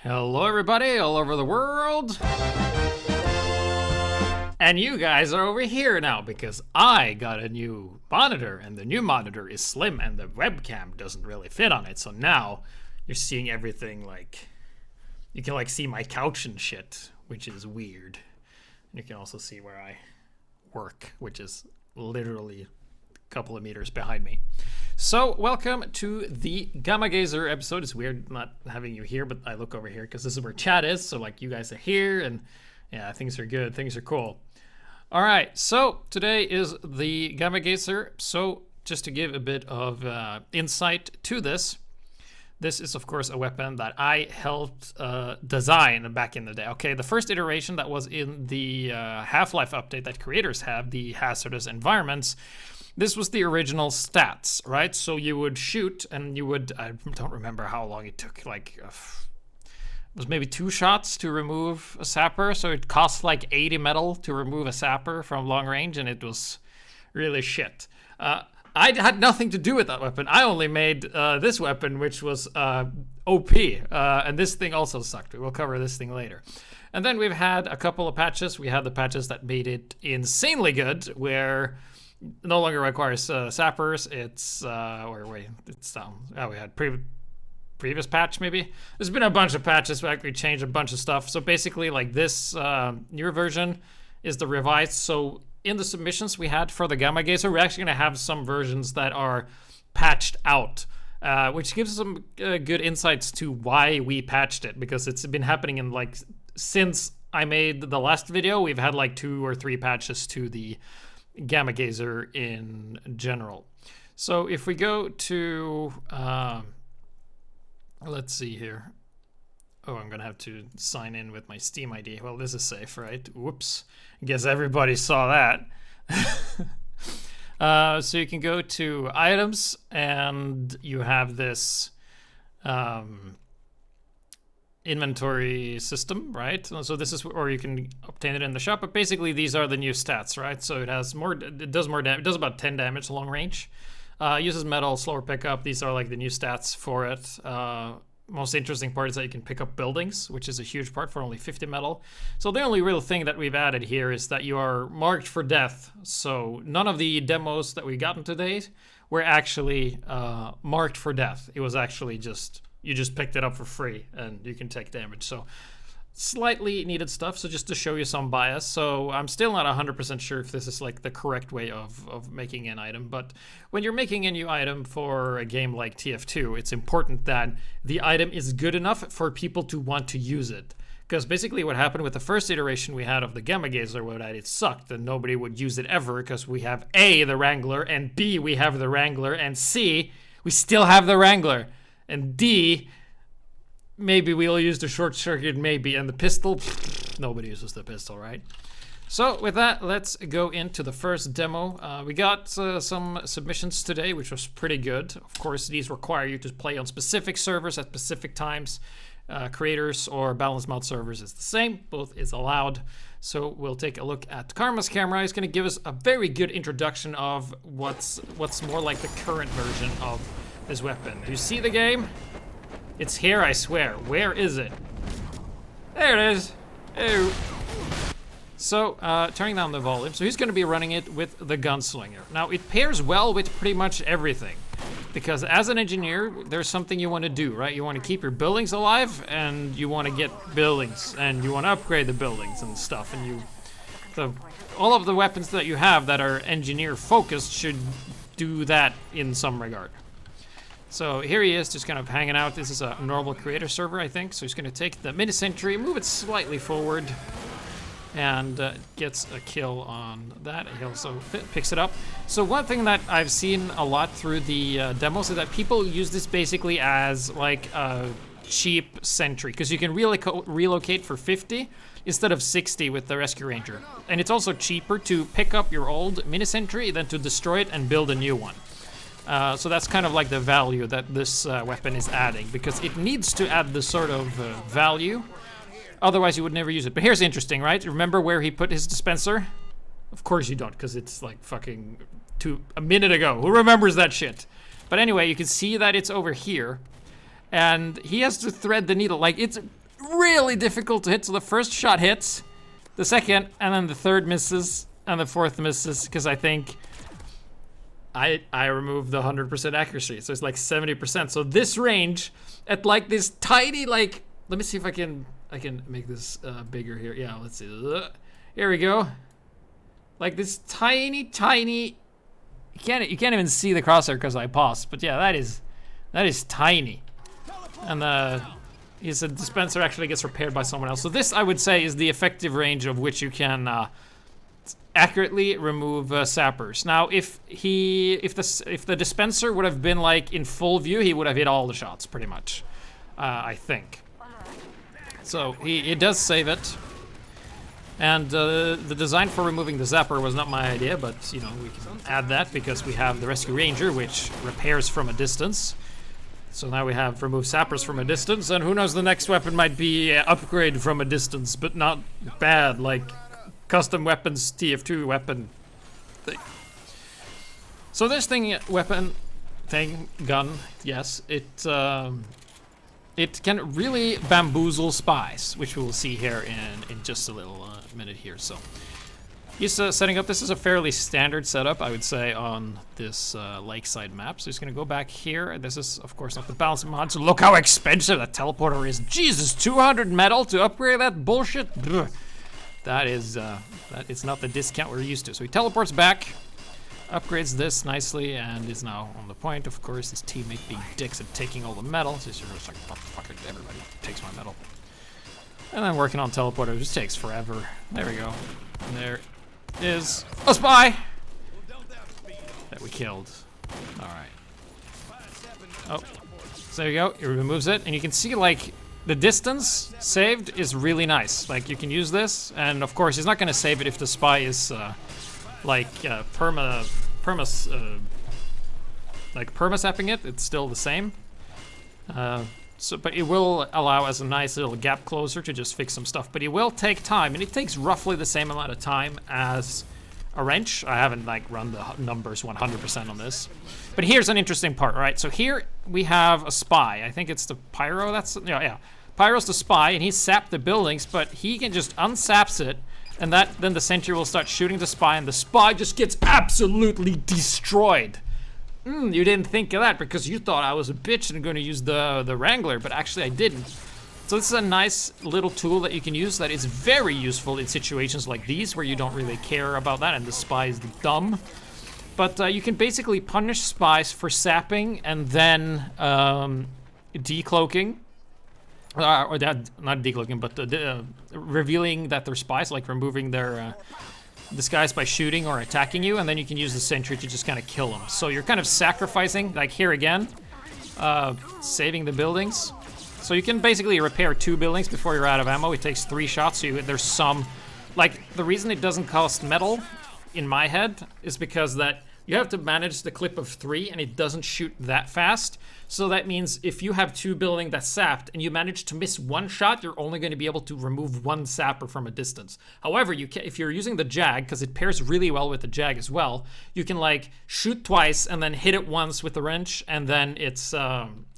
Hello everybody all over the world. And you guys are over here now because I got a new monitor and the new monitor is slim and the webcam doesn't really fit on it. So now you're seeing everything like, you can like see my couch and shit, which is weird. And you can also see where I work, which is literally a couple of meters behind me. So welcome to the Gamma Gazer episode. It's weird not having you here, but I look over here because this is where chat is. So like you guys are here and yeah, things are good. Things are cool. All right. So today is the Gamma Gazer. So just to give a bit of insight to this, this is of course a weapon that I helped design back in the day. Okay. The first iteration that was in the Half-Life update that creators have, the hazardous environments. This was the original stats, right? So you would shoot and you would, I don't remember how long it took, like, it was maybe 2 shots to remove a sapper. So it cost like 80 metal to remove a sapper from long range and it was really shit. I had nothing to do with that weapon. I only made this weapon, which was OP. And this thing also sucked. We'll cover this thing later. And then we've had a couple of patches. We had the patches that made it insanely good, where no longer requires sappers. It's we had previous patch maybe. There's been a bunch of patches. We actually changed a bunch of stuff. So basically, like this newer version is the revised. So in the submissions we had for the Gamma Gazer, we're actually gonna have some versions that are patched out, which gives some good insights to why we patched it, because it's been happening in like since I made the last video. We've had like 2 or 3 patches to the Gamma Gazer in general. So if we go to let's see here. Oh, I'm gonna have to sign in with my Steam ID. Well, this is safe, right? Whoops. I guess everybody saw that. So you can go to items and you have this inventory system, right? So this is, or you can obtain it in the shop, but basically these are the new stats, right? So it has more, it does more damage, it does about 10 damage long range, uses metal, slower pickup. These are like the new stats for it. Most interesting part is that you can pick up buildings, which is a huge part for only 50 metal. So the only real thing that we've added here is that you are marked for death. So none of the demos that we've gotten today were actually marked for death. It was actually just, you just picked it up for free and you can take damage. So slightly needed stuff. So just to show you some bias. So I'm still not 100% sure if this is like the correct way of making an item. But when you're making a new item for a game like TF2, it's important that the item is good enough for people to want to use it. Because basically what happened with the first iteration we had of the Gamma Gazer was that it sucked and nobody would use it ever, because we have A, the Wrangler, and B, we have the Wrangler, and C, we still have the Wrangler. And D, maybe we'll use the short circuit, maybe. And the pistol, nobody uses the pistol, right? So with that, let's go into the first demo. We got some submissions today, which was pretty good. Of course, these require you to play on specific servers at specific times. Creators or balanced mode servers is the same. Both is allowed. So we'll take a look at Karma's camera. He's going to give us a very good introduction of what's more like the current version of this weapon. Do you see the game? It's here, I swear. Where is it? There it is. Ew. So, turning down the volume. So he's going to be running it with the Gunslinger. Now, it pairs well with pretty much everything, because as an engineer, there's something you want to do, right? You want to keep your buildings alive, and you want to get buildings, and you want to upgrade the buildings and stuff. And so all of the weapons that you have that are engineer focused should do that in some regard. So here he is, just kind of hanging out. This is a normal creator server, I think. So he's going to take the mini-sentry, move it slightly forward, and gets a kill on that. He also picks it up. So one thing that I've seen a lot through the demos is that people use this basically as like a cheap sentry, because you can relocate for 50 instead of 60 with the Rescue Ranger. And it's also cheaper to pick up your old mini-sentry than to destroy it and build a new one. So that's kind of like the value that this weapon is adding, because it needs to add this sort of value. Otherwise, you would never use it. But here's interesting, right? Remember where he put his dispenser? Of course you don't, because it's like fucking a minute ago. Who remembers that shit? But anyway, you can see that it's over here. And he has to thread the needle. Like, it's really difficult to hit. So the first shot hits, the second, and then the third misses, and the fourth misses, because I think I removed the 100% accuracy. So it's like 70%. So this range at like this tiny, like, let me see if I can make this bigger here. Yeah, let's see. Here we go. Like this tiny, you can't even see the crosshair because I paused. But yeah, that is tiny. And his dispenser actually gets repaired by someone else. So this, I would say, is the effective range of which you can accurately remove sappers. Now, if the dispenser would have been like in full view, he would have hit all the shots pretty much, I think. So he does save it. And the design for removing the zapper was not my idea, but you know, we can add that because we have the Rescue Ranger, which repairs from a distance. So now we have remove sappers from a distance, and who knows, the next weapon might be upgrade from a distance, but not bad, like custom weapons, TF2 weapon thing. So this gun, yes, it can really bamboozle spies, which we will see here in just a little minute here. So he's setting up. This is a fairly standard setup, I would say, on this lakeside map. So he's gonna go back here. This is, of course, not the balance mod. So look how expensive that teleporter is. Jesus, 200 metal to upgrade that bullshit. That is not the discount we're used to. So he teleports back, upgrades this nicely, and is now on the point. Of course, his teammate being dicks at taking all the metal. So he's just like, fuck it, everybody takes my metal. And then working on teleporter just takes forever. There we go. And there is a spy that we killed. All right. Oh, so there you go. He removes it, and you can see like the distance saved is really nice. Like you can use this, and of course he's not going to save it if the spy is perma-sapping it. It's still the same. But it will allow as a nice little gap closer to just fix some stuff. But it will take time, and it takes roughly the same amount of time as a wrench. I haven't like run the numbers 100% on this. But here's an interesting part, right? So here we have a spy. I think it's the Pyro. Yeah. Pyro's the spy, and he sapped the buildings, but he can just unsaps it, and then the sentry will start shooting the spy, and the spy just gets absolutely destroyed. You didn't think of that because you thought I was a bitch and going to use the Wrangler, but actually I didn't. So this is a nice little tool that you can use that is very useful in situations like these where you don't really care about that and the spy is dumb. But you can basically punish spies for sapping and then decloaking. Or that, not decloaking, but revealing that they're spies, like removing their disguise by shooting or attacking you, and then you can use the sentry to just kind of kill them. So you're kind of sacrificing, like here again, saving the buildings. So you can basically repair 2 buildings before you're out of ammo. It takes 3 shots, so there's some, like the reason it doesn't cost metal in my head is because that you have to manage the clip of 3 and it doesn't shoot that fast. So that means if you have 2 buildings that's sapped and you manage to miss 1 shot, you're only going to be able to remove 1 sapper from a distance. However, if you're using the Jag, because it pairs really well with the Jag as well, you can like shoot twice and then hit it once with the wrench, and then it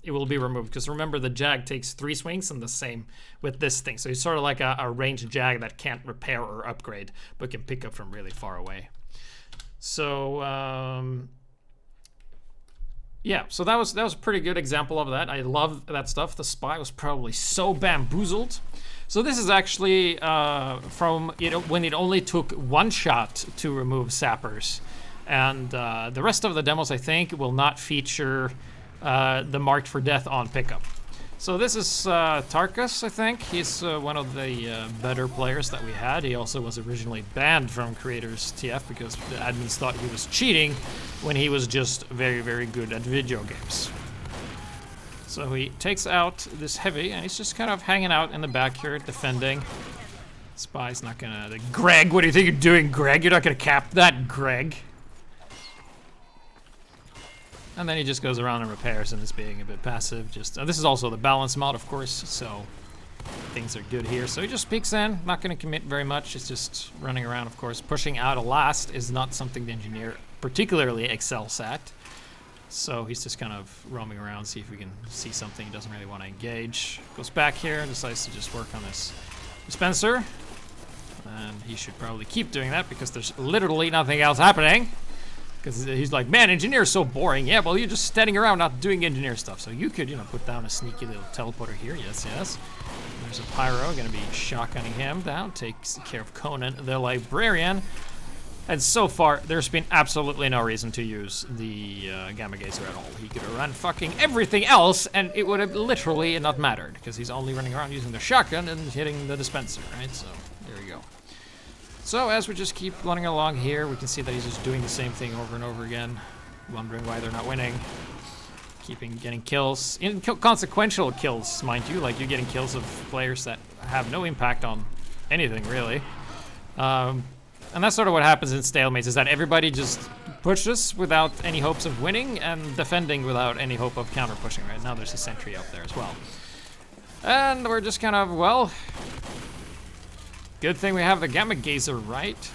will be removed. Because remember, the Jag takes 3 swings, and the same with this thing. So it's sort of like a ranged Jag that can't repair or upgrade, but can pick up from really far away. So yeah, so that was a pretty good example of that. I love that stuff. The spy was probably so bamboozled. So this is actually from when it only took 1 shot to remove sappers, and the rest of the demos I think will not feature the marked for death on pickup. So this is Tarkus, I think. He's one of the better players that we had. He also was originally banned from Creators.tf because the admins thought he was cheating when he was just very, very good at video games. So he takes out this heavy, and he's just kind of hanging out in the back here, defending. Spy's not gonna... Greg, what do you think you're doing, Greg? You're not gonna cap that, Greg. And then he just goes around and repairs and is being a bit passive. This is also the balance mod, of course, so things are good here. So he just peeks in, not going to commit very much. It's just running around, of course. Pushing out a last is not something the engineer particularly excels at. So he's just kind of roaming around, see if we can see something. He doesn't really want to engage. Goes back here, decides to just work on this dispenser. And he should probably keep doing that because there's literally nothing else happening. Because he's like, man, engineer's so boring. Yeah, well, you're just standing around not doing engineer stuff. So you could, you know, put down a sneaky little teleporter here. Yes, yes. There's a pyro, gonna be shotgunning him down. Takes care of Conan, the librarian. And so far, there's been absolutely no reason to use the Gamma Gazer at all. He could have run fucking everything else, and it would have literally not mattered. Because he's only running around using the shotgun and hitting the dispenser, right? So, there we go. So as we just keep running along here, we can see that he's just doing the same thing over and over again, wondering why they're not winning. Getting kills, inconsequential kills, mind you, like you're getting kills of players that have no impact on anything really. And that's sort of what happens in stalemates, is that everybody just pushes without any hopes of winning and defending without any hope of counter pushing. Right now there's a sentry up there as well. And we're just kind of, well, good thing we have the Gamma Gazer, right?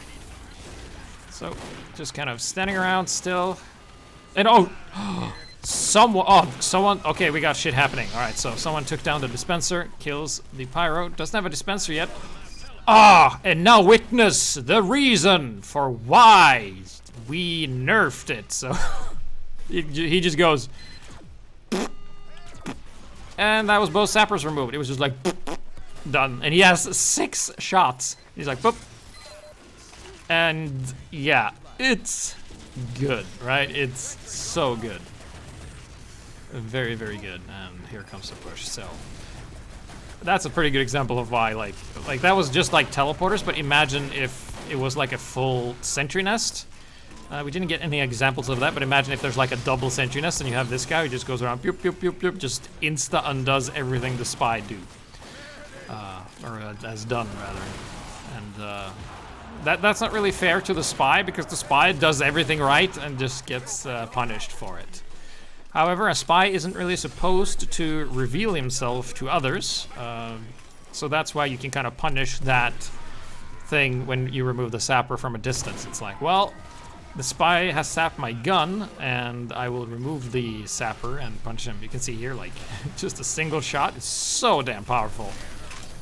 So, just kind of standing around still. And someone, okay, we got shit happening. All right, so someone took down the dispenser, kills the pyro, doesn't have a dispenser yet. And now witness the reason for why we nerfed it. So, he just goes, and that was both sappers removed. It was just like, done. And he has 6 shots. He's like, boop. And yeah, it's good, right? It's so good. Very, very good. And here comes the push. So that's a pretty good example of why, like that was just like teleporters, but imagine if it was like a full sentry nest. We didn't get any examples of that, but imagine if there's like a double sentry nest and you have this guy who just goes around, pew, pew, pew, pew, just insta undoes everything the spy do. Has done, rather. And that's not really fair to the spy, because the spy does everything right and just gets punished for it. However, a spy isn't really supposed to reveal himself to others, so that's why you can kind of punish that thing when you remove the sapper from a distance. It's like, well, the spy has sapped my gun, and I will remove the sapper and punch him. You can see here, like, just a single shot is so damn powerful.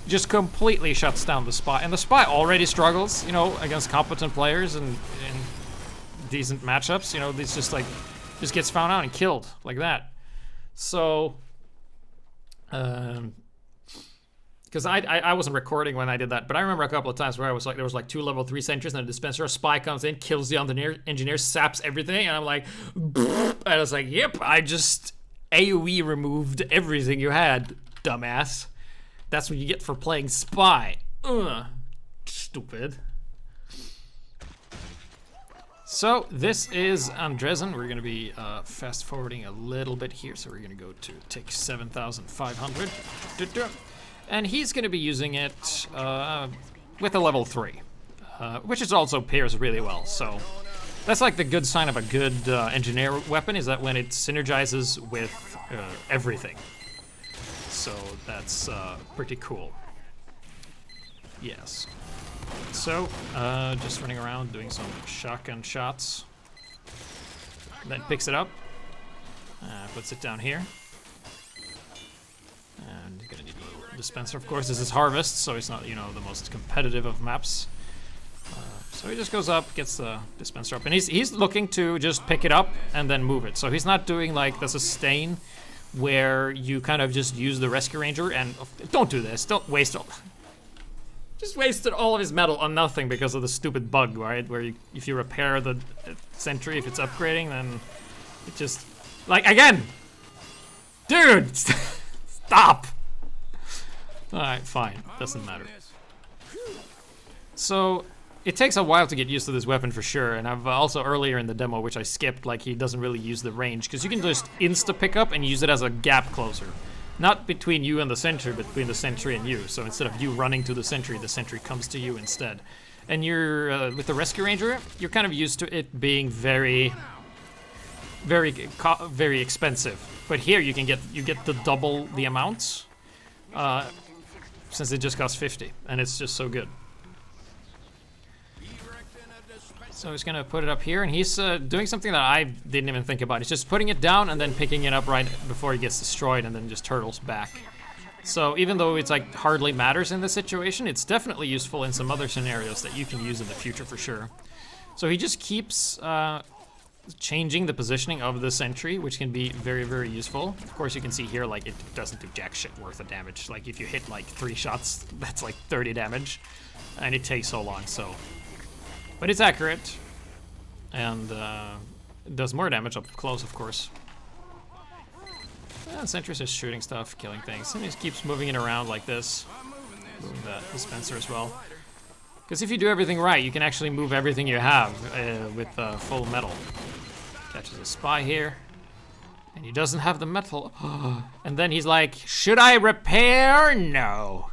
Just completely shuts down the spy. And the spy already struggles, you know, against competent players and in decent matchups. You know, this just like, just gets found out and killed like that. So, because I wasn't recording when I did that, but I remember a couple of times where I was like, there was like 2 level 3 sentries and a dispenser, a spy comes in, kills the engineer, saps everything, and I'm like, and I was like, yep, I just AoE removed everything you had, dumbass. That's what you get for playing spy. Stupid. So this is Andresen. We're gonna be fast forwarding a little bit here. So we're gonna go to take 7,500. And he's gonna be using it with a level 3, which is also pairs really well. So that's like the good sign of a good engineer weapon, is that when it synergizes with everything. So that's pretty cool. Yes. So, just running around doing some shotgun shots. Then picks it up, puts it down here. And you're gonna need a little dispenser. Of course, this is Harvest, so it's not, you know, the most competitive of maps. So he just goes up, gets the dispenser up, and he's looking to just pick it up and then move it. So he's not doing like the sustain, where you kind of just use the Rescue Ranger and don't do this. Don't waste all. Just wasted all of his metal on nothing because of the stupid bug, right? Where you, if you repair the sentry, if it's upgrading, then it just, like, again, dude, stop. All right, fine, doesn't matter. So it takes a while to get used to this weapon for sure, and I've also earlier in the demo, which I skipped, like he doesn't really use the range, because you can just insta pick up and use it as a gap closer. Not between you and the sentry, but between the sentry and you. So instead of you running to the sentry comes to you instead. And you're, with the Rescue Ranger, you're kind of used to it being very expensive. But here you get the double the amounts, since it just costs 50, and it's just so good. So he's gonna put it up here, and he's doing something that I didn't even think about. He's just putting it down and then picking it up right before he gets destroyed, and then just turtles back. So even though it's like hardly matters in this situation, it's definitely useful in some other scenarios that you can use in the future for sure. So he just keeps changing the positioning of the sentry, which can be very, very useful. Of course, you can see here, like, it doesn't do jack shit worth of damage. Like, if you hit like 3 shots, that's like 30 damage, and it takes so long, so. But it's accurate, and it does more damage up close, of course. And Sentry's just shooting stuff, killing things, and he just keeps moving it around like this. Moving the dispenser as well. Because if you do everything right, you can actually move everything you have with full metal. Catches a spy here, and he doesn't have the metal. And then he's like, should I repair? No.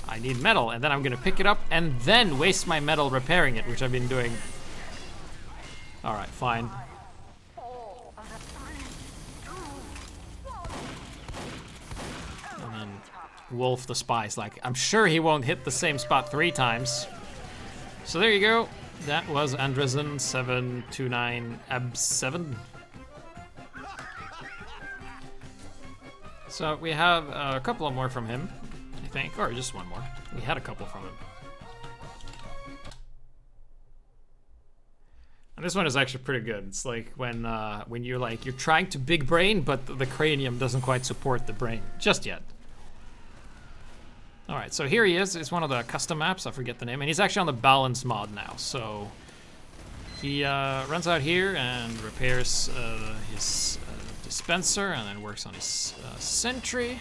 I need metal, and then I'm gonna pick it up and then waste my metal repairing it, which I've been doing. All right, fine. And then Wolf the spy's like, I'm sure he won't hit the same spot 3 times. So there you go. That was Andresen 729 AB7. So we have a couple more from him, I think, or just one more. We had a couple from him. And this one is actually pretty good. It's like when you're trying to big brain, but the cranium doesn't quite support the brain just yet. All right, so here he is. It's one of the custom maps. I forget the name, and he's actually on the balance mod now. So he runs out here and repairs his dispenser, and then works on his sentry.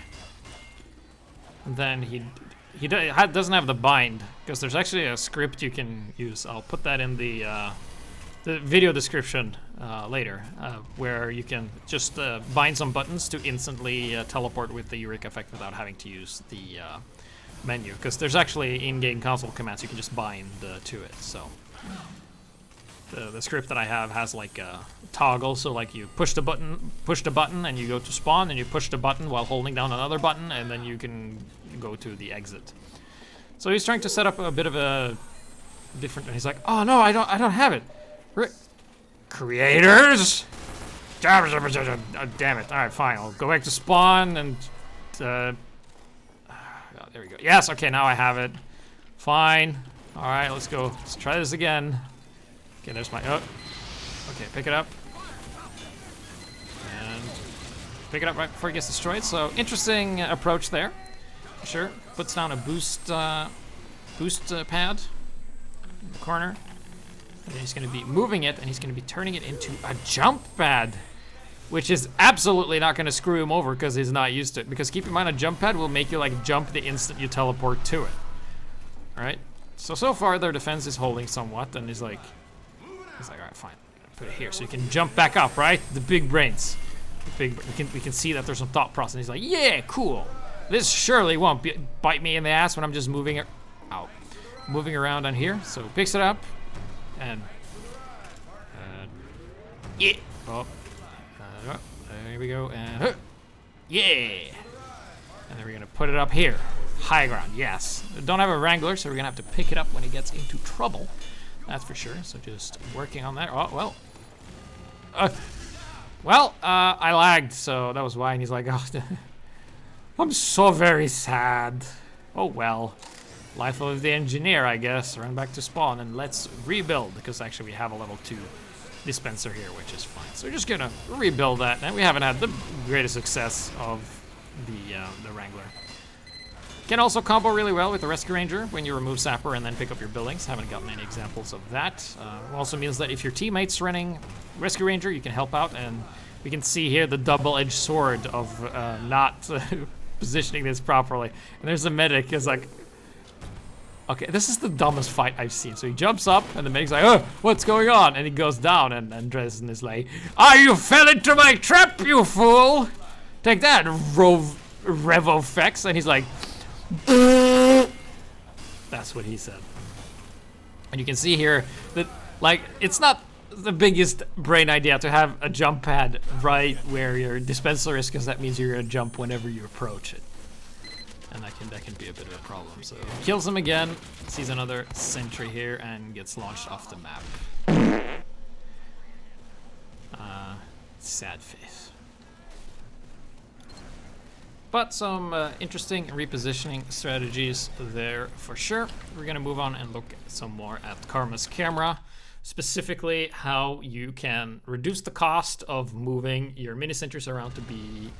And then he doesn't have the bind, because there's actually a script you can use. I'll put that in the video description later, where you can just bind some buttons to instantly teleport with the Eureka effect without having to use the menu, because there's actually in-game console commands you can just bind to it. So the script that I have has like a toggle, so like you push the button and you go to spawn, and you push the button while holding down another button, and then you can go to the exit. So he's trying to set up a bit of a different, and he's like, oh no, I don't have it. Creators? Damn it. All right, fine. I'll go back to spawn and oh, there we go. Yes, okay, now I have it. Fine. All right, let's go. Let's try this again. Okay, there's my, oh. Okay, pick it up. And pick it up right before it gets destroyed. So interesting approach there. Sure, puts down a boost pad in the corner. And he's going to be moving it, and he's going to be turning it into a jump pad, which is absolutely not going to screw him over because he's not used to it. Because keep in mind, a jump pad will make you like jump the instant you teleport to it. All right. So far their defense is holding somewhat, and he's like, all right, fine, put it here so you can jump back up, right? The big brains. We can see that there's some thought process. And he's like, yeah, cool. This surely won't bite me in the ass when I'm just moving around on here. So he picks it up. And yeah, oh, there we go, and yeah, and then we're gonna put it up here, high ground. Yes, don't have a wrangler, so we're gonna have to pick it up when he gets into trouble. That's for sure. So just working on that. Oh well, I lagged, so that was why. And he's like, oh, I'm so very sad. Oh well. Life of the engineer, I guess. Run back to spawn and let's rebuild, because actually we have a level 2 dispenser here, which is fine. So we're just gonna rebuild that, and we haven't had the greatest success of the Wrangler. Can also combo really well with the Rescue Ranger when you remove Sapper and then pick up your buildings. Haven't gotten any examples of that. Also means that if your teammate's running Rescue Ranger, you can help out, and we can see here the double-edged sword of not positioning this properly. And there's a medic is like, okay, this is the dumbest fight I've seen. So he jumps up, and the medic's like, oh, what's going on? And he goes down, and Andresen is like, you fell into my trap, you fool! Take that, Revofex. And he's like, that's what he said. And you can see here that, like, it's not the biggest brain idea to have a jump pad right where your dispenser is, because that means you're gonna jump whenever you approach it. And that can be a bit of a problem. So kills him again, sees another sentry here, and gets launched off the map. Sad face. But some interesting repositioning strategies there for sure. We're gonna move on and look some more at Karma's camera. Specifically, how you can reduce the cost of moving your mini sentries around to be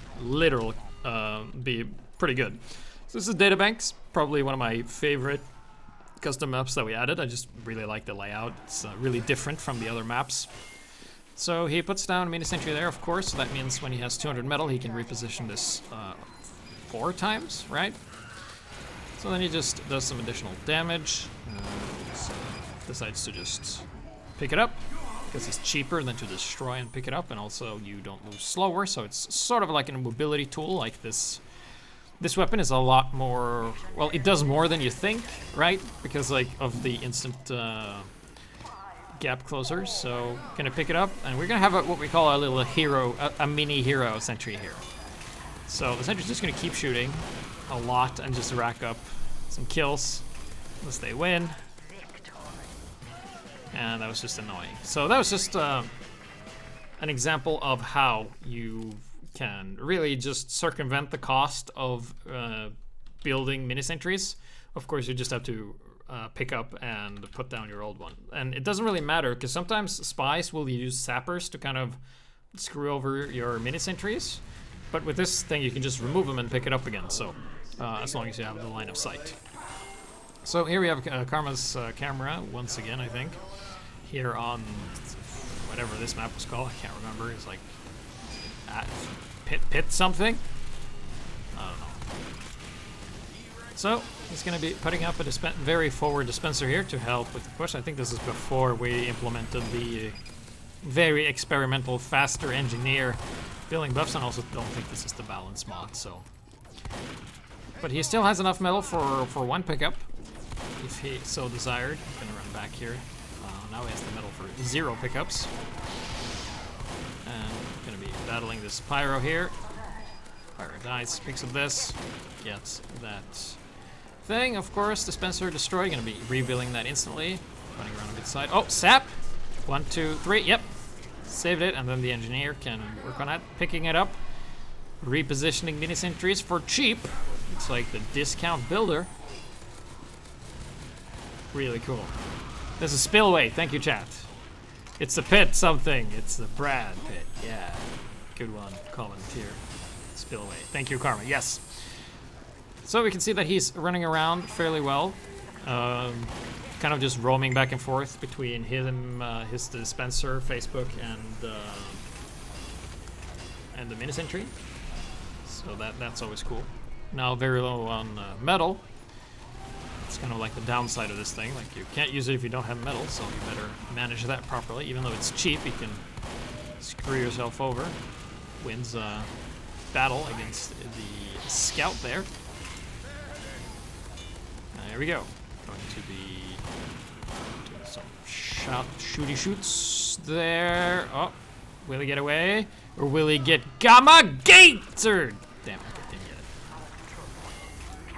be pretty good. So this is Databanks, probably one of my favorite custom maps that we added. I just really like the layout. It's really different from the other maps. So he puts down a mini sentry there, of course. So that means when he has 200 metal, he can reposition this 4 times, right? So then he just does some additional damage. So decides to just pick it up because it's cheaper than to destroy and pick it up, and also you don't move slower, so it's sort of like a mobility tool. Like this weapon is a lot more, well, it does more than you think, right? Because like of the instant gap closers. So gonna pick it up, and we're gonna have what we call a little hero, a mini hero sentry here. So the sentry's just gonna keep shooting a lot and just rack up some kills unless they win. And that was just annoying. So that was just an example of how you can really just circumvent the cost of building mini sentries. Of course, you just have to pick up and put down your old one. And it doesn't really matter, because sometimes spies will use sappers to kind of screw over your mini sentries. But with this thing, you can just remove them and pick it up again. So as long as you have the line of sight. So here we have Karma's camera once again, I think. Here on whatever this map was called, I can't remember. It's like pit something. I don't know. So he's going to be putting up a very forward dispenser here to help with the push. I think this is before we implemented the very experimental faster engineer building buffs, and also don't think this is the balance mod. So, but he still has enough metal for 1 pickup if he so desired. I'm going to run back here. Now he has the metal for 0 pickups. And I'm going to be battling this Pyro here. Pyro dies, picks up this, gets that thing. Of course, dispenser destroyed. Going to be rebuilding that instantly. Running around on the side. Oh, sap! 1, 2, 3. Yep. Saved it, and then the engineer can work on that. Picking it up. Repositioning mini sentries for cheap. It's like the discount builder. Really cool. There's a spillway. Thank you, chat. It's the pit something. It's the Brad pit. Yeah. Good one. Comment here. Spillway. Thank you, Karma. Yes. So we can see that he's running around fairly well. Kind of just roaming back and forth between him, his dispenser, Facebook, and the mini sentry. So that's always cool. Now very low on metal. It's kind of like the downside of this thing. Like, you can't use it if you don't have metal, so you better manage that properly. Even though it's cheap, you can screw yourself over. Wins battle against the scout there. There we go. Going to be doing some shooty-shoots there. Oh, will he get away? Or will he get Gamma Gator? Damn it.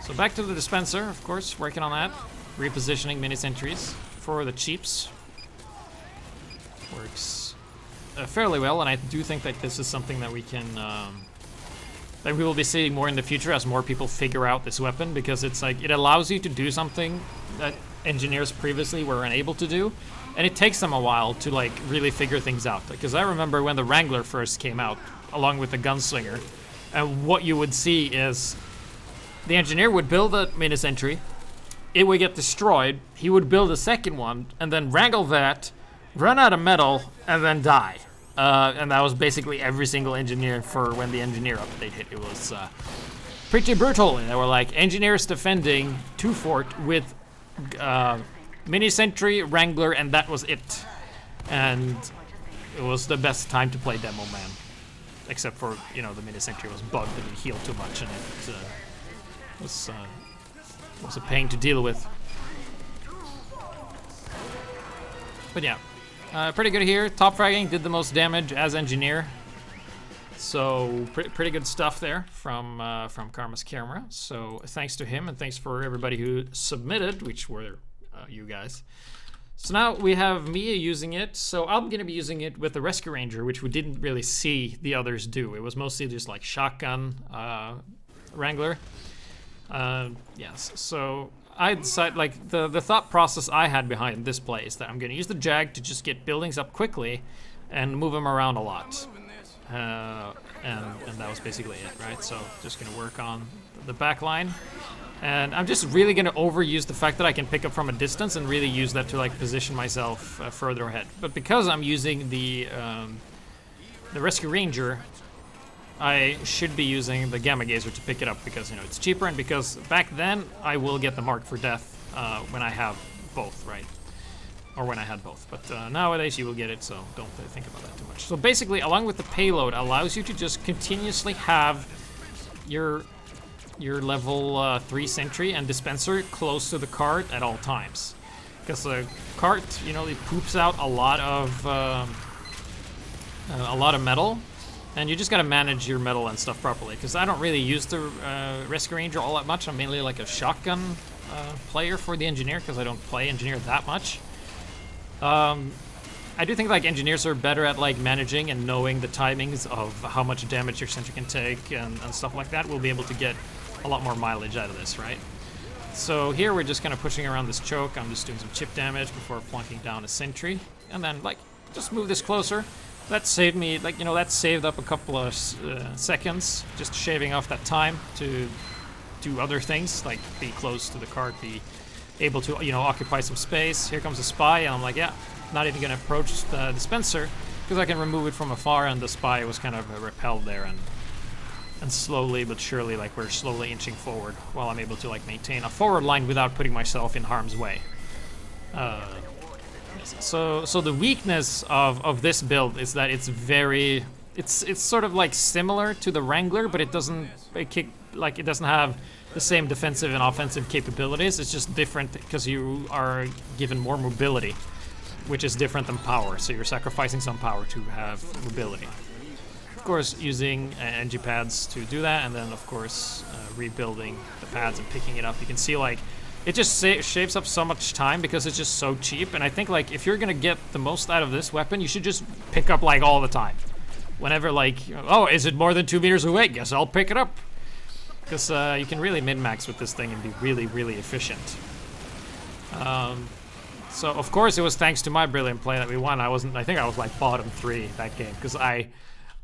So back to the dispenser, of course, working on that. Repositioning mini sentries for the cheaps. Works fairly well, and I do think that this is something that we can, that we will be seeing more in the future as more people figure out this weapon, because it's like, it allows you to do something that engineers previously were unable to do, and it takes them a while to like really figure things out. Because I remember when the Wrangler first came out, along with the Gunslinger, and what you would see is the engineer would build a mini sentry, it would get destroyed, he would build a second one, and then wrangle that, run out of metal, and then die. And that was basically every single engineer for when the engineer update hit. It was pretty brutal. And they were like, engineers defending 2 fort with mini sentry, Wrangler, and that was it. And it was the best time to play Demo Man. Except for, you know, the mini sentry was bugged and it healed too much, and it was a pain to deal with. But yeah, pretty good here. Top fragging, did the most damage as engineer. So pretty good stuff there from Karma's Camera. So thanks to him, and thanks for everybody who submitted, which were you guys. So now we have Mia using it. So I'm going to be using it with the Rescue Ranger, which we didn't really see the others do. It was mostly just like shotgun Wrangler. Yes, so I decided, like, the thought process I had behind this play is that I'm going to use the Jag to just get buildings up quickly and move them around a lot. And that was basically it, right? So just going to work on the back line. And I'm just really going to overuse the fact that I can pick up from a distance and really use that to like position myself further ahead. But because I'm using the Rescue Ranger, I should be using the Gamma Gazer to pick it up because, you know, it's cheaper, and because back then I will get the Mark for Death when I have both, right? Or when I had both. But nowadays you will get it, so don't think about that too much. So basically, along with the payload, allows you to just continuously have your level 3 sentry and dispenser close to the cart at all times, because the cart, you know, it poops out a lot of metal, and you just got to manage your metal and stuff properly. Because I don't really use the Rescue Ranger all that much. I'm mainly like a shotgun player for the Engineer, because I don't play Engineer that much. I do think like engineers are better at like managing and knowing the timings of how much damage your sentry can take and stuff like that. We'll be able to get a lot more mileage out of this, right? So here we're just kind of pushing around this choke. I'm just doing some chip damage before plunking down a sentry, and then like just move this closer. That saved me, like, you know, that saved up a couple of seconds, just shaving off that time to do other things, like be close to the cart, be able to, you know, occupy some space. Here comes a spy, and I'm like, yeah, not even gonna approach the dispenser because I can remove it from afar, and the spy was kind of repelled there, and slowly but surely, like, we're slowly inching forward while I'm able to like maintain a forward line without putting myself in harm's way. So the weakness of this build is that it's very, it's sort of like similar to the Wrangler, but it doesn't have the same defensive and offensive capabilities. It's just different because you are given more mobility, which is different than power. So you're sacrificing some power to have mobility. Of course, using NG pads to do that, and then of course rebuilding the pads and picking it up. You can see like it just shaves up so much time because it's just so cheap. And I think like if you're gonna get the most out of this weapon, you should just pick up like all the time. Whenever like, oh, is it more than 2 meters away? Guess I'll pick it up. Because you can really min-max with this thing and be really, really efficient. So of course it was thanks to my brilliant play that we won. I think I was like bottom 3 that game because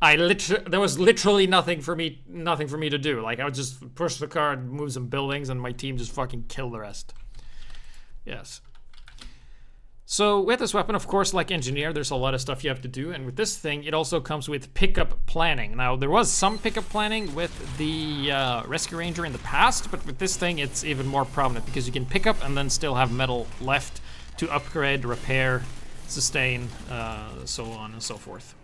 there was literally nothing for me to do. Like I would just push the card, move some buildings, and my team just fucking kill the rest. Yes. So with this weapon, of course, like Engineer, there's a lot of stuff you have to do, and with this thing, it also comes with pickup planning. Now, there was some pickup planning with the Rescue Ranger in the past, but with this thing, it's even more prominent because you can pick up and then still have metal left to upgrade, repair, sustain, so on and so forth.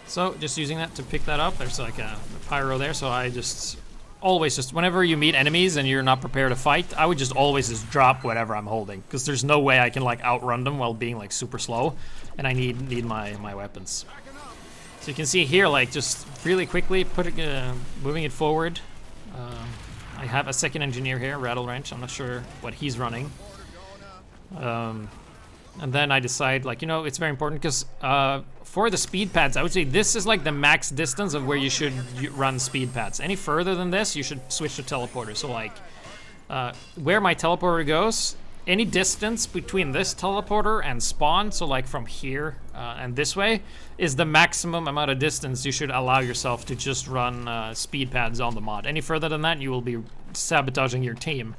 So just using that to pick that up, there's like a pyro there, so I just always whenever you meet enemies and you're not prepared to fight, I would just always just drop whatever I'm holding, because there's no way I can like outrun them while being like super slow, and I need my weapons. So you can see here, like just really quickly moving it forward. I have a second Engineer here, Rattle Wrench. I'm not sure what he's running. And then I decide, like, you know, it's very important because for the speed pads, I would say this is like the max distance of where you should run speed pads. Any further than this, you should switch to teleporter. So like where my teleporter goes, any distance between this teleporter and spawn, so like from here and this way, is the maximum amount of distance you should allow yourself to just run speed pads on the mod. Any further than that, you will be sabotaging your team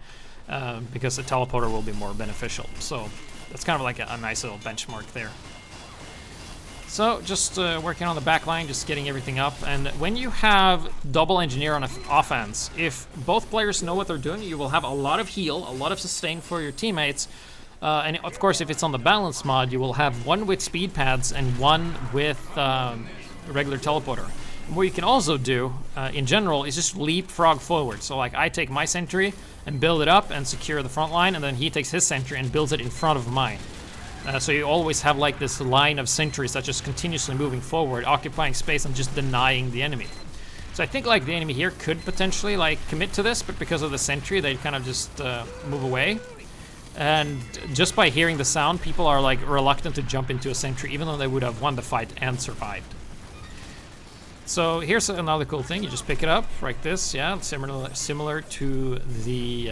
because the teleporter will be more beneficial. So that's kind of like a nice little benchmark there. So just working on the back line, just getting everything up. And when you have double Engineer on offense, if both players know what they're doing, you will have a lot of heal, a lot of sustain for your teammates. And of course, if it's on the balance mod, you will have one with speed pads and one with regular teleporter. And what you can also do, in general, is just leapfrog forward. So like I take my sentry and build it up and secure the front line, and then he takes his sentry and builds it in front of mine. So you always have like this line of sentries that's just continuously moving forward, occupying space and just denying the enemy. So I think like the enemy here could potentially like commit to this, but because of the sentry, they kind of just move away. And just by hearing the sound, people are like reluctant to jump into a sentry, even though they would have won the fight and survived. So here's another cool thing. You just pick it up like this. Yeah, similar to the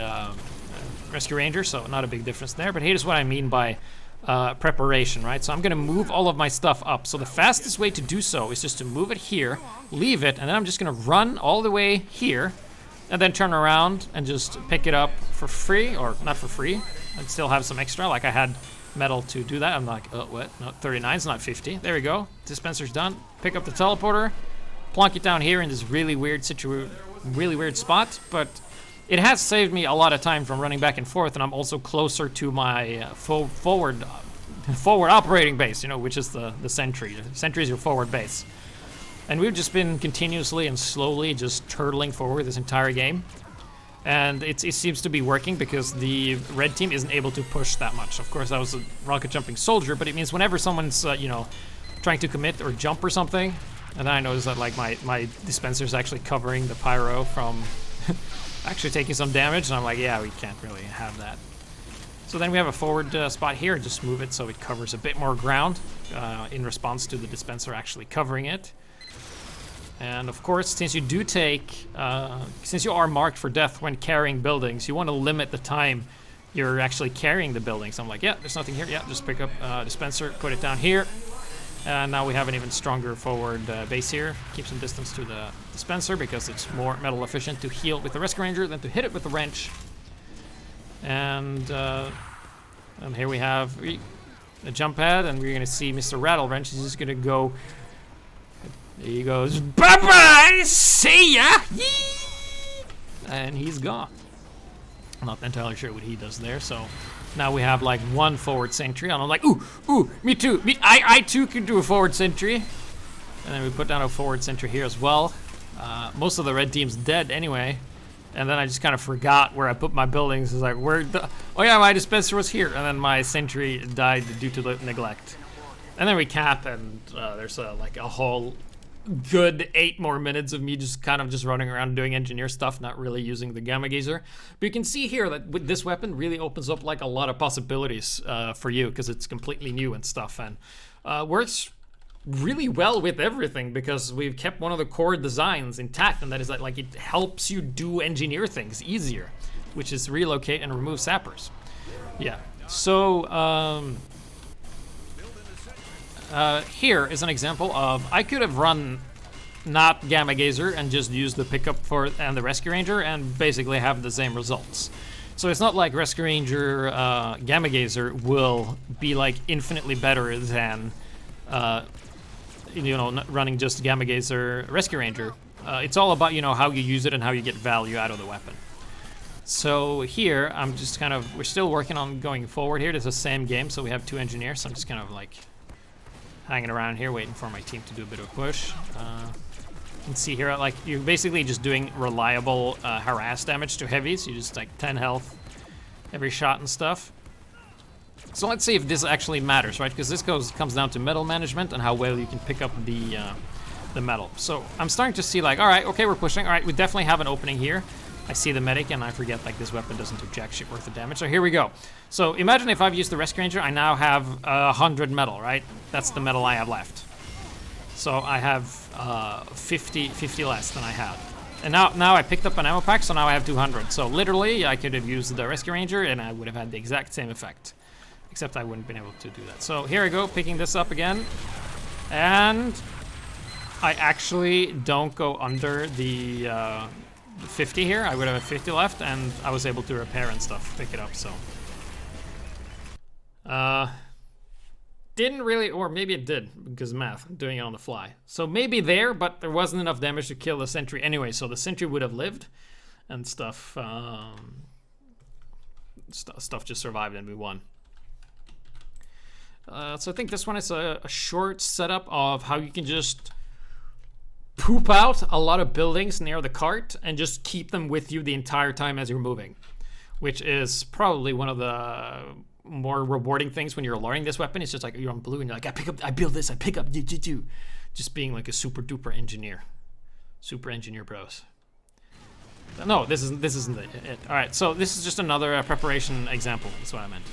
Rescue Ranger, so not a big difference there. But here's what I mean by preparation, right? So I'm gonna move all of my stuff up. So the fastest way to do so is just to move it here, leave it, and then I'm just gonna run all the way here, and then turn around and just pick it up for free, or not for free. I'd still have some extra, like I had metal to do that. I'm like, oh, what? No, 39 is not 50. There we go. Dispenser's done. Pick up the teleporter, plonk it down here in this really weird spot, but it has saved me a lot of time from running back and forth, and I'm also closer to my forward operating base, you know, which is the sentry. The sentry is your forward base. And we've just been continuously and slowly just turtling forward this entire game. And it seems to be working because the red team isn't able to push that much. Of course, that was a rocket jumping soldier, but it means whenever someone's, you know, trying to commit or jump or something, and then I noticed that like my dispenser's actually covering the pyro from actually taking some damage, and I'm like, yeah, we can't really have that. So then we have a forward spot here. Just move it so it covers a bit more ground in response to the dispenser actually covering it. And of course, since you do take, since you are marked for death when carrying buildings, you want to limit the time you're actually carrying the buildings. I'm like, yeah, there's nothing here. Yeah, just pick up dispenser, put it down here. And now we have an even stronger forward base here. Keep some distance to the dispenser because it's more metal efficient to heal with the Rescue Ranger than to hit it with the wrench. And here we have a jump pad, and we're gonna see Mr. Rattle Wrench. He's just gonna go. He goes, bye-bye, see ya, yee! And he's gone. I'm not entirely sure what he does there, so now we have like one forward sentry, and I'm like, ooh, me too, I too can do a forward sentry. And then we put down a forward sentry here as well. Most of the red team's dead anyway, and then I just kind of forgot where I put my buildings. It's like, oh yeah, my dispenser was here, and then my sentry died due to the neglect. And then we cap, and there's like a whole good 8 more minutes of me just kind of just running around doing engineer stuff, not really using the Gamma Gazer. But you can see here that with this weapon really opens up like a lot of possibilities for you, because it's completely new and stuff, and works really well with everything because we've kept one of the core designs intact, and that is that like it helps you do engineer things easier, which is relocate and remove sappers. Yeah, so here is an example of, I could have run not Gamma Gazer and just used the pickup and the Rescue Ranger and basically have the same results. So it's not like Rescue Ranger Gamma Gazer will be like infinitely better than you know, running just Gamma Gazer Rescue Ranger. It's all about, you know, how you use it and how you get value out of the weapon. So here I'm just kind of, we're still working on going forward here. It's the same game, so we have 2 engineers, so I'm just kind of like hanging around here waiting for my team to do a bit of a push. You can see here, like, you're basically just doing reliable harass damage to heavies. You just like 10 health every shot and stuff. So let's see if this actually matters, right? Because this comes down to metal management and how well you can pick up the metal. So I'm starting to see like, all right, okay, we're pushing. All right, we definitely have an opening here. I see the medic, and I forget like this weapon doesn't do jack shit worth of damage. So here we go. So imagine if I've used the Rescue Ranger, I now have 100 metal, right? That's the metal I have left. So I have 50 less than I had. And now I picked up an ammo pack, so now I have 200. So literally, I could have used the Rescue Ranger, and I would have had the exact same effect. Except I wouldn't have been able to do that. So here I go, picking this up again. And I actually don't go under the 50 here. I would have a 50 left, and I was able to repair and stuff, pick it up, so. Didn't really, or maybe it did, because math, I'm doing it on the fly. So maybe there, but there wasn't enough damage to kill the sentry anyway, so the sentry would have lived, and stuff, stuff just survived and we won. So I think this one is a short setup of how you can just poop out a lot of buildings near the cart and just keep them with you the entire time as you're moving, which is probably one of the more rewarding things when you're learning this weapon. It's just like you're on blue and you're like, I build this, I pick up, do. Just being like a super duper engineer. Super engineer bros. No, this isn't it. All right, so this is just another preparation example. That's what I meant.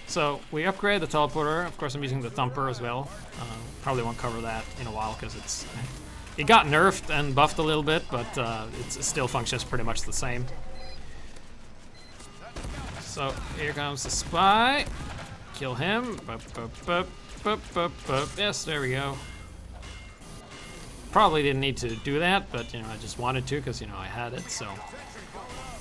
So we upgrade the teleporter. Of course, I'm using the thumper as well. Probably won't cover that in a while because it got nerfed and buffed a little bit, but it still functions pretty much the same. So here comes the spy. Kill him. Yes, there we go. Probably didn't need to do that, but I just wanted to because I had it. So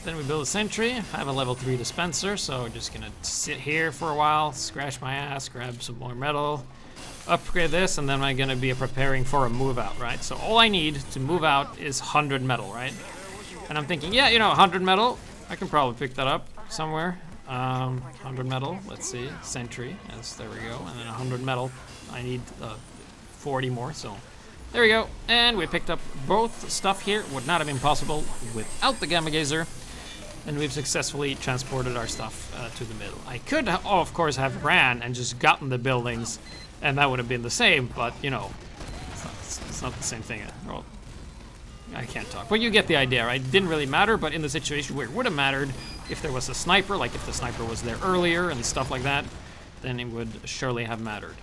then we build a sentry. I have a level 3 dispenser, so we're just gonna sit here for a while, scratch my ass, grab some more metal, upgrade this, and then I'm gonna be preparing for a move out, right? So all I need to move out is 100 metal, right? And I'm thinking, yeah, 100 metal, I can probably pick that up somewhere. 100 metal, let's see, sentry, yes, there we go, and then 100 metal, I need 40 more, so there we go, and we picked up both stuff here. Would not have been possible without the Gamma Gazer, and we've successfully transported our stuff to the middle. I could, of course, have ran and just gotten the buildings, and that would have been the same, but, it's not the same thing. Well, I can't talk, but you get the idea, right? It didn't really matter, but in the situation where it would have mattered, if there was a sniper, like if the sniper was there earlier and stuff like that, then it would surely have mattered.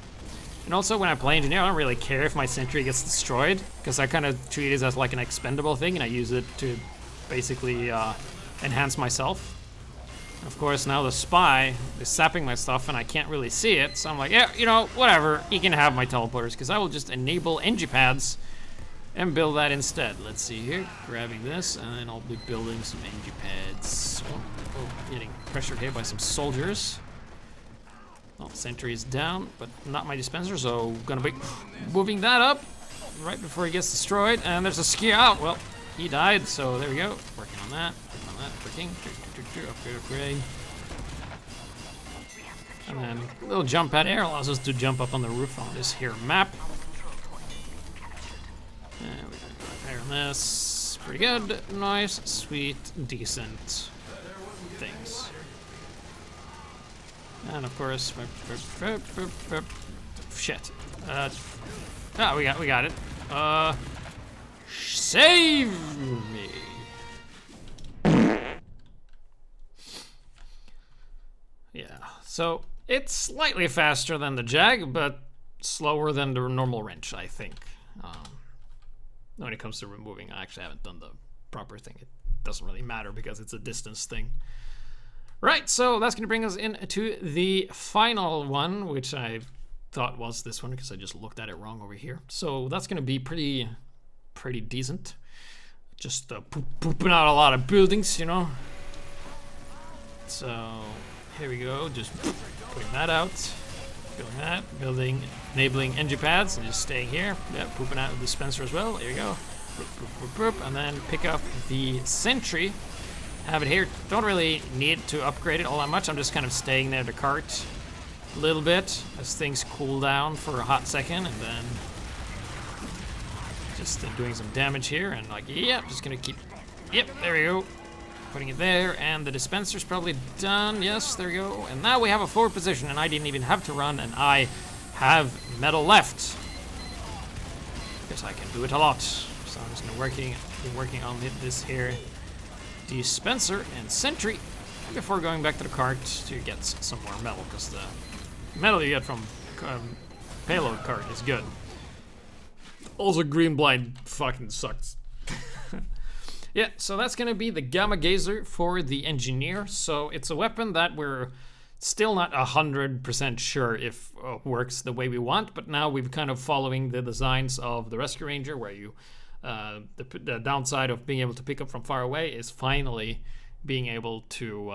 And also, when I play engineer, I don't really care if my sentry gets destroyed, because I kind of treat it as like an expendable thing, and I use it to basically enhance myself. And of course, now the spy is sapping my stuff, and I can't really see it, so I'm like, yeah, whatever, he can have my teleporters, because I will just enable engie pads and build that instead. Let's see here, grabbing this, and then I'll be building some engie pads. Oh, getting pressured here by some soldiers. Oh, sentry is down, but not my dispenser, so gonna be moving that up right before he gets destroyed. And there's a ski out. Well, he died, so there we go. Working on that, working. Upgrade. And then a little jump pad here allows us to jump up on the roof on this here map. And we're gonna repair this. Pretty good, nice, sweet, decent things. And of course, shit. We got it. Save me. Yeah. So it's slightly faster than the Jag, but slower than the normal wrench, I think. When it comes to removing, I actually haven't done the proper thing. It doesn't really matter because it's a distance thing. Right, so that's going to bring us into the final one, which I thought was this one because I just looked at it wrong over here. So that's going to be pretty decent. Just pooping out a lot of buildings, So here we go, just putting that out, building that, enabling engie pads, and just staying here. Yeah, pooping out the dispenser as well. There you go. And then pick up the sentry. Have it here. Don't really need to upgrade it all that much. I'm just kind of staying near the cart a little bit as things cool down for a hot second, and then just doing some damage here. And like, yep, just gonna keep. Yep, there we go. Putting it there, and the dispenser's probably done. Yes, there we go. And now we have a forward position, and I didn't even have to run, and I have metal left because I can do it a lot. So I'm just gonna be working on this here. Dispenser and sentry before going back to the cart to get some more metal, because the metal you get from payload cart is good. Also, green blind fucking sucks. Yeah, so that's gonna be the Gamma Gazer for the engineer. So it's a weapon that we're still not 100% sure if works the way we want, but now we've kind of following the designs of the Rescue Ranger, where you the downside of being able to pick up from far away is finally being able to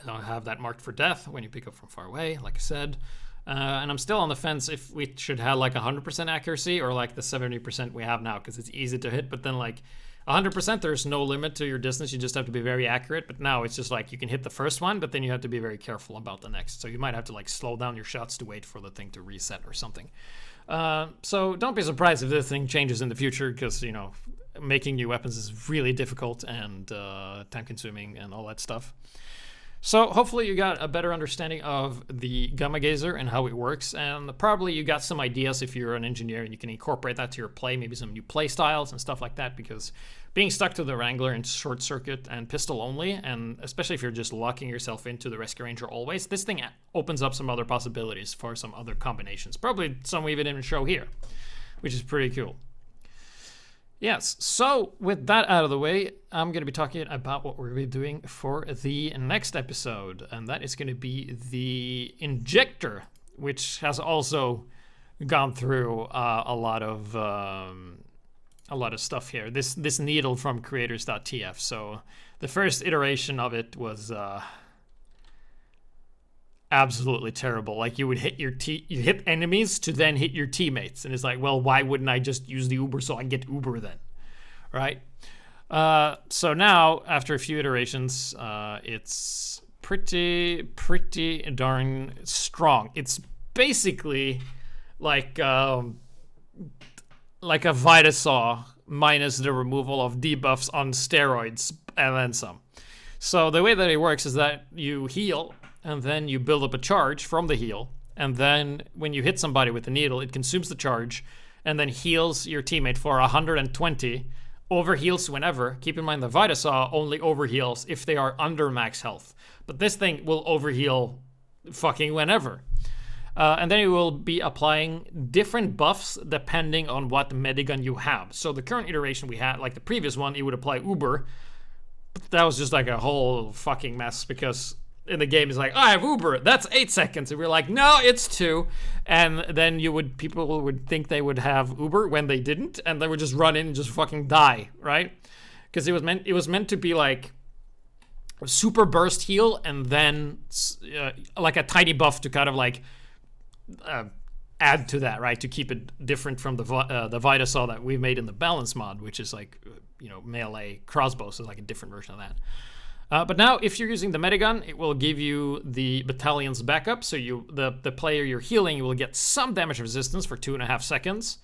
have that marked for death when you pick up from far away, like I said. And I'm still on the fence if we should have like 100% accuracy or like the 70% we have now, because it's easy to hit, but then like 100% there's no limit to your distance, you just have to be very accurate. But now it's just like you can hit the first one, but then you have to be very careful about the next. So you might have to like slow down your shots to wait for the thing to reset or something. So don't be surprised if this thing changes in the future, because making new weapons is really difficult and time consuming and all that stuff. So hopefully you got a better understanding of the Gamma Gazer and how it works, and probably you got some ideas if you're an engineer and you can incorporate that to your play, maybe some new play styles and stuff like that, because being stuck to the Wrangler and short circuit and pistol only, and especially if you're just locking yourself into the Rescue Ranger always, this thing opens up some other possibilities for some other combinations, probably some we didn't show here, which is pretty cool. Yes, so with that out of the way, I'm going to be talking about what we're going to be doing for the next episode, and that is going to be the Injector, which has also gone through a lot of stuff here. This needle from Creators.tf. So the first iteration of it was absolutely terrible. Like you would hit you hit enemies to then hit your teammates, and it's like, well, why wouldn't I just use the Uber so I can get Uber then, right? So now after a few iterations, it's pretty darn strong. It's basically like a Vitasaw minus the removal of debuffs on steroids and then some. So the way that it works is that you heal, and then you build up a charge from the heal, and then when you hit somebody with the needle, it consumes the charge, and then heals your teammate for 120, overheals whenever. Keep in mind the Vitasaw only overheals if they are under max health, but this thing will overheal fucking whenever. And then it will be applying different buffs depending on what medigun you have. So the current iteration we had, like the previous one, it would apply Uber, but that was just like a whole fucking mess because in the game it's like, I have Uber, that's 8 seconds, and we're like, no, it's 2, and then people would think they would have Uber when they didn't, and they would just run in and just fucking die, right? Because it was meant to be like a super burst heal and then like a tiny buff to kind of like add to that, right? To keep it different from the Vitasaw that we made in the balance mod, which is like, melee crossbows, so like a different version of that. But now, if you're using the medigun, it will give you the battalion's backup. So the player you're healing will get some damage resistance for 2.5 seconds.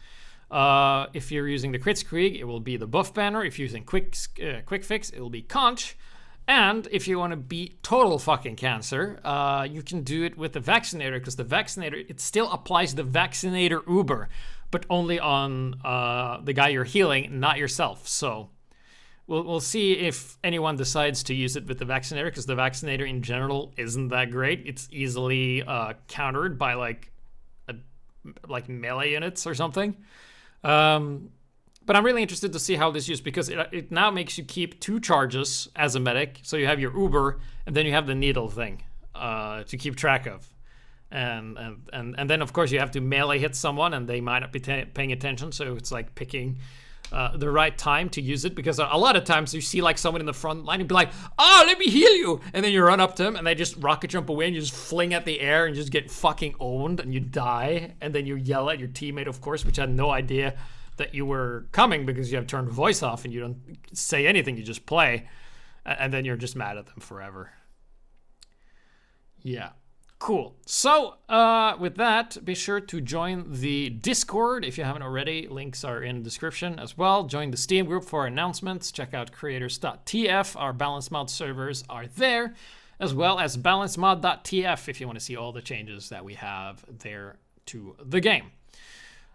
If you're using the Kritzkrieg, it will be the buff banner. If you're using quick fix, it will be Conch. And if you want to beat total fucking cancer, you can do it with the Vaccinator, because the Vaccinator, it still applies the Vaccinator Uber, but only on the guy you're healing, not yourself. So we'll see if anyone decides to use it with the Vaccinator, because the Vaccinator in general isn't that great. It's easily countered by like melee units or something. But I'm really interested to see how this is used, because it now makes you keep 2 charges as a medic. So you have your Uber, and then you have the needle thing to keep track of. And then, of course, you have to melee hit someone, and they might not be paying attention. So it's like picking the right time to use it, because a lot of times you see like someone in the front line and be like, oh, let me heal you, and then you run up to them and they just rocket jump away and you just fling at the air and just get fucking owned and you die, and then you yell at your teammate, of course, which had no idea that you were coming because you have turned voice off and you don't say anything, you just play, and then you're just mad at them forever. Yeah. Cool. So with that, be sure to join the Discord if you haven't already. Links are in the description as well. Join the Steam group for announcements. Check out Creators.tf. Our balance mod servers are there, as well as balancemod.tf if you want to see all the changes that we have there to the game.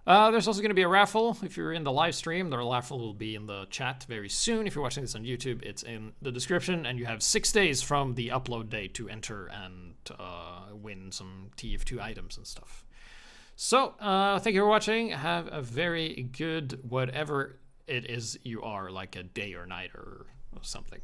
There's also going to be a raffle. If you're in the live stream, the raffle will be in the chat very soon. If you're watching this on YouTube, it's in the description, and you have 6 days from the upload date to enter and win some TF2 items and stuff. So, thank you for watching. Have a very good whatever it is you are, like a day or night or something.